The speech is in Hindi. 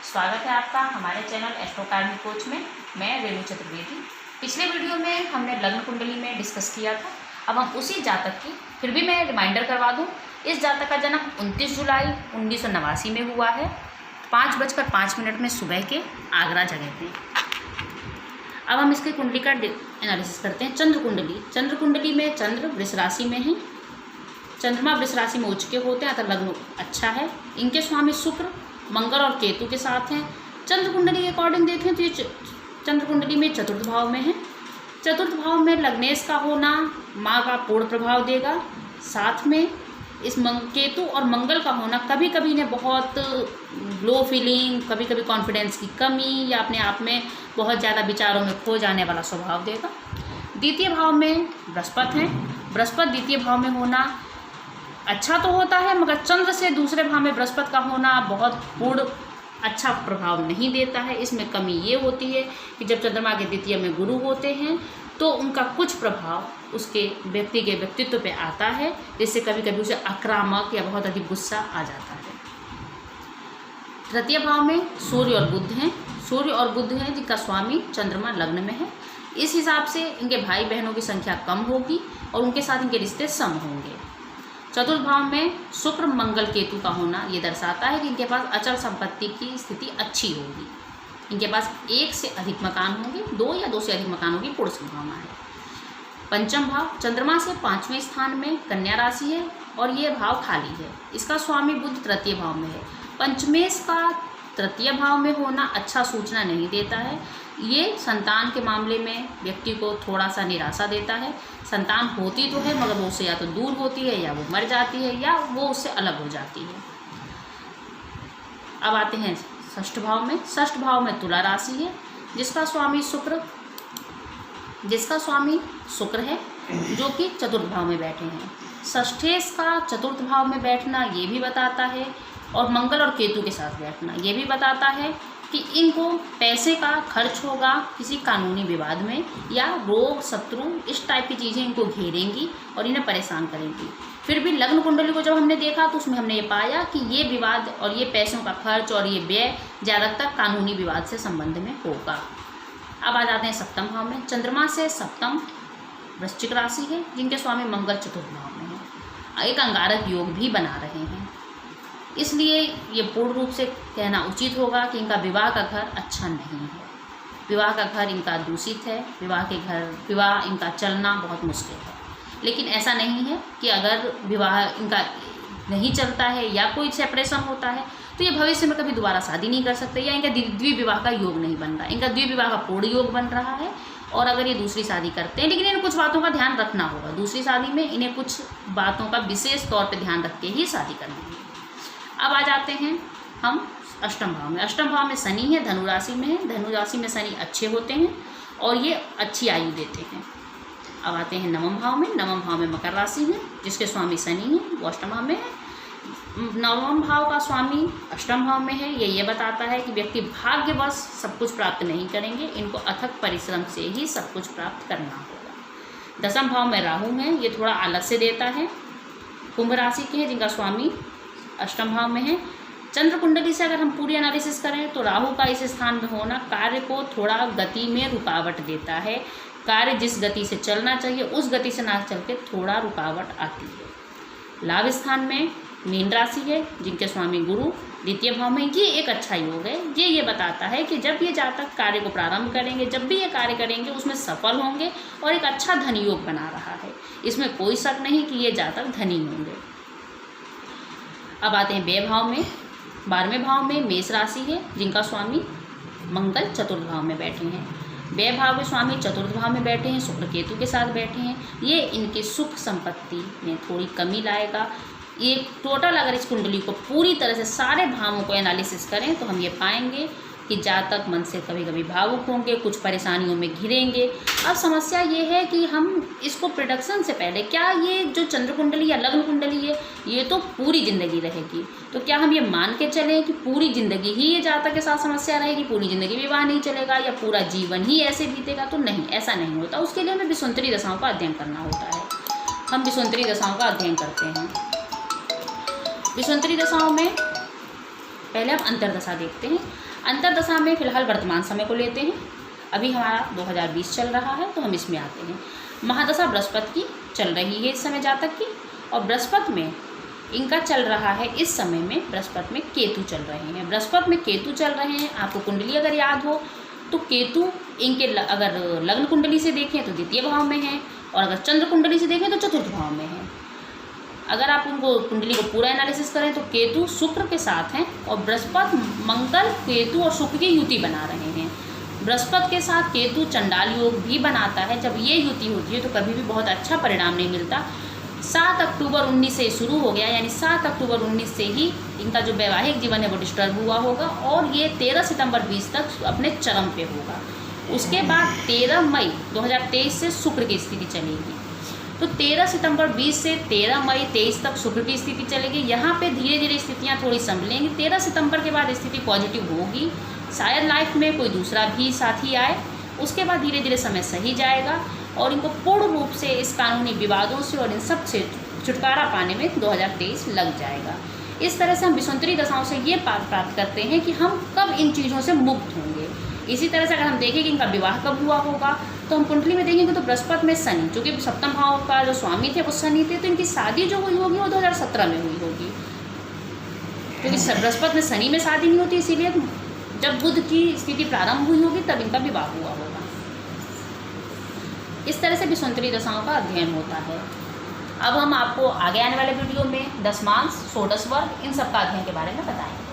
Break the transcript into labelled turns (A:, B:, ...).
A: स्वागत है आपका हमारे चैनल एस्ट्रोकार्मी कोच में। मैं रेणु चतुर्वेदी। पिछले वीडियो में हमने लग्न कुंडली में डिस्कस किया था। अब हम उसी जातक की फिर भी मैं रिमाइंडर करवा दूं। इस जातक का जन्म 29 जुलाई 1989 में हुआ है, 5:05 में सुबह के, आगरा जगह पे। अब हम इसकी कुंडली का एनालिसिस करते हैं। चंद्र कुंडली में चंद्र वृष राशि में है, चंद्रमा वृष राशि में उच्च के होते हैं, अतः लग्न अच्छा है। इनके स्वामी शुक्र, मंगल और केतु के साथ हैं। चंद्र कुंडली के अकॉर्डिंग देखें तो ये चंद्र कुंडली में चतुर्थ भाव में है। चतुर्थ भाव में लग्नेश का होना माँ का पूर्ण प्रभाव देगा। साथ में इस केतु और मंगल का होना कभी कभी इन्हें बहुत लो फीलिंग, कभी कभी कॉन्फिडेंस की कमी या अपने आप में बहुत ज़्यादा विचारों में खो जाने वाला स्वभाव देगा। द्वितीय भाव में बृहस्पति है। बृहस्पति द्वितीय भाव में होना अच्छा तो होता है, मगर चंद्र से दूसरे भाव में बृहस्पति का होना बहुत पूर्ण अच्छा प्रभाव नहीं देता है। इसमें कमी ये होती है कि जब चंद्रमा के द्वितीय में गुरु होते हैं तो उनका कुछ प्रभाव उसके व्यक्ति के व्यक्तित्व पे आता है, जिससे कभी कभी उसे आक्रामक या बहुत अधिक गुस्सा आ जाता है। तृतीय भाव में सूर्य और बुध हैं। सूर्य और बुध हैं जिनका स्वामी चंद्रमा लग्न में है। इस हिसाब से इनके भाई बहनों की संख्या कम होगी और उनके साथ इनके रिश्ते सम होंगे। चतुर्थ भाव में शुक्र मंगल केतु का होना ये दर्शाता है कि इनके पास अचल संपत्ति की स्थिति अच्छी होगी। इनके पास एक से अधिक मकान होंगे, 2 या 2 से अधिक मकानों की पूर्ण संभावना है। पंचम भाव चंद्रमा से 5वें स्थान में कन्या राशि है और ये भाव खाली है। इसका स्वामी बुध तृतीय भाव में है। पंचमेश का तृतीय भाव में होना अच्छा सूचना नहीं देता है। ये संतान के मामले में व्यक्ति को थोड़ा सा निराशा देता है। संतान होती तो है मगर वो उससे या तो दूर होती है या वो मर जाती है या वो उससे अलग हो जाती है। अब आते हैं षष्ठ भाव में। षष्ठ भाव में तुला राशि है जिसका स्वामी शुक्र है जो कि चतुर्थ भाव में बैठे हैं। षष्ठेश का चतुर्थ भाव में बैठना ये भी बताता है और मंगल और केतु के साथ बैठना ये भी बताता है कि इनको पैसे का खर्च होगा किसी कानूनी विवाद में, या रोग शत्रु इस टाइप की चीज़ें इनको घेरेंगी और इन्हें परेशान करेंगी। फिर भी लग्न कुंडली को जब हमने देखा तो उसमें हमने ये पाया कि ये विवाद और ये पैसों का खर्च और ये व्यय ज़्यादातर कानूनी विवाद से संबंध में होगा। अब आ जाते हैं सप्तम भाव में। चंद्रमा से सप्तम वृश्चिक राशि है जिनके स्वामी मंगल चतुर्थ भाव में है। एक अंगारक योग भी बना रहे हैं, इसलिए ये पूर्ण रूप से कहना उचित होगा कि इनका विवाह का घर अच्छा नहीं है। विवाह का घर इनका दूषित है। विवाह इनका चलना बहुत मुश्किल है। लेकिन ऐसा नहीं है कि अगर विवाह इनका नहीं चलता है या कोई सेपरेशन होता है तो ये भविष्य में कभी दोबारा शादी नहीं कर सकते, या इनका द्विविवाह का योग नहीं बन रहा। इनका द्विविवाह का पूर्ण योग बन रहा है और अगर ये दूसरी शादी करते हैं, लेकिन इन्हें कुछ बातों का ध्यान रखना होगा। दूसरी शादी में इन्हें कुछ बातों का विशेष तौर पर ध्यान रख के ही शादी करनी है। अब आ जाते हैं हम अष्टम भाव में। अष्टम भाव में शनि है, धनु राशि में है। धनु राशि में शनि अच्छे होते हैं और ये अच्छी आयु देते हैं। अब आते हैं नवम भाव में। नवम भाव में मकर राशि है जिसके स्वामी शनि है, वो अष्टम भाव में है। नवम भाव का स्वामी अष्टम भाव में है। ये बताता है कि व्यक्ति भाग्यवश सब कुछ प्राप्त नहीं करेंगे, इनको अथक परिश्रम से ही सब कुछ प्राप्त करना होगा। दसम भाव में राहु है, ये थोड़ा अलग से देता है। कुंभ राशि के हैं जिनका स्वामी अष्टम भाव में है। चंद्र कुंडली से अगर हम पूरी एनालिसिस करें तो राहु का इस स्थान में होना कार्य को थोड़ा गति में रुकावट देता है। कार्य जिस गति से चलना चाहिए उस गति से ना चल के थोड़ा रुकावट आती है। लाभ स्थान में मीन राशि है जिनके स्वामी गुरु द्वितीय भाव में। ये एक अच्छा योग है। ये बताता है कि जब ये जातक कार्य को प्रारंभ करेंगे, जब भी ये कार्य करेंगे उसमें सफल होंगे और एक अच्छा धन योग बना रहा है। इसमें कोई शक नहीं कि ये जातक धनी होंगे। अब आते हैं व्यय भाव में। 12वें भाव में मेष राशि है जिनका स्वामी मंगल चतुर्थ भाव में बैठे हैं। व्यय भाव के स्वामी चतुर्थ भाव में बैठे हैं, शुक्र केतु के साथ बैठे हैं। ये इनके सुख संपत्ति में थोड़ी कमी लाएगा। ये टोटल अगर इस कुंडली को पूरी तरह से सारे भावों को एनालिसिस करें तो हम ये पाएंगे कि जातक मन से कभी कभी भावुक होंगे, कुछ परेशानियों में घिरेंगे। अब समस्या ये है कि हम इसको प्रोडक्शन से पहले, क्या ये जो चंद्र कुंडली या लग्न कुंडली है ये तो पूरी ज़िंदगी रहेगी, तो क्या हम ये मान के चलें कि पूरी ज़िंदगी ही ये जातक के साथ समस्या रहेगी, पूरी ज़िंदगी विवाह नहीं चलेगा या पूरा जीवन ही ऐसे बीतेगा? तो नहीं, ऐसा नहीं होता। उसके लिए हमें विषुवंतरी दशाओं का अध्ययन करना होता है। हम विषुवंतरी दशाओं का अध्ययन करते हैं। विषुवंतरी दशाओं में पहले हम अंतर्दशा देखते हैं। अंतर्दशा में फिलहाल वर्तमान समय को लेते हैं। अभी हमारा 2020 चल रहा है, तो हम इसमें आते हैं। महादशा बृहस्पति की चल रही है इस समय जातक की, और बृहस्पति में इनका चल रहा है इस समय में, बृहस्पति में केतु चल रहे हैं। बृहस्पति में केतु चल रहे हैं। आपको कुंडली अगर याद हो तो केतु इनके अगर लग्न कुंडली से देखें तो द्वितीय भाव में है, और अगर चंद्र कुंडली से देखें तो चतुर्थ भाव में है। अगर आप उनको कुंडली को पूरा एनालिसिस करें तो केतु शुक्र के साथ हैं, और बृहस्पति मंगल केतु और शुक्र की युति बना रहे हैं। बृहस्पति के साथ केतु चंडाल योग भी बनाता है। जब ये युति होती है तो कभी भी बहुत अच्छा परिणाम नहीं मिलता। 7 अक्टूबर 19 से शुरू हो गया, यानी 7 अक्टूबर 19 से ही इनका जो वैवाहिक जीवन है वो डिस्टर्ब हुआ होगा, और ये 13 सितंबर 20 तक अपने चरम पे होगा। उसके बाद 13 मई 2023 से शुक्र की स्थिति चलेगी। तो 13 सितंबर 20 से 13 मई 23 तक शुक्र की स्थिति चलेगी। यहाँ पे धीरे धीरे स्थितियाँ थोड़ी संभलेंगी। 13 सितंबर के बाद स्थिति पॉजिटिव होगी, शायद लाइफ में कोई दूसरा भी साथी आए। उसके बाद धीरे धीरे समय सही जाएगा, और इनको पूर्ण रूप से इस कानूनी विवादों से और इन सब से छुटकारा पाने में 2023 लग जाएगा। इस तरह से हम विषुवंतरी दशाओं से ये प्राप्त करते हैं कि हम कब इन चीज़ों से मुक्त होंगे। इसी तरह से अगर हम देखें कि इनका विवाह कब हुआ होगा, तो हम कुंडली में देखेंगे तो बृहस्पति में शनि, चूँकि सप्तम भाव का जो स्वामी थे वो शनि थे, तो इनकी शादी जो हुई होगी वो 2017 में हुई होगी, क्योंकि बृहस्पति में शनि में शादी नहीं होती, इसीलिए जब बुध की स्थिति प्रारंभ हुई होगी तब इनका विवाह हुआ होगा। इस तरह से विषुवंतरी दशाओं का अध्ययन होता है। अब हम आपको आगे आने वाले वीडियो में दशमांश, षोडश वर्ग, इन सब का अध्ययन के बारे में बताएंगे।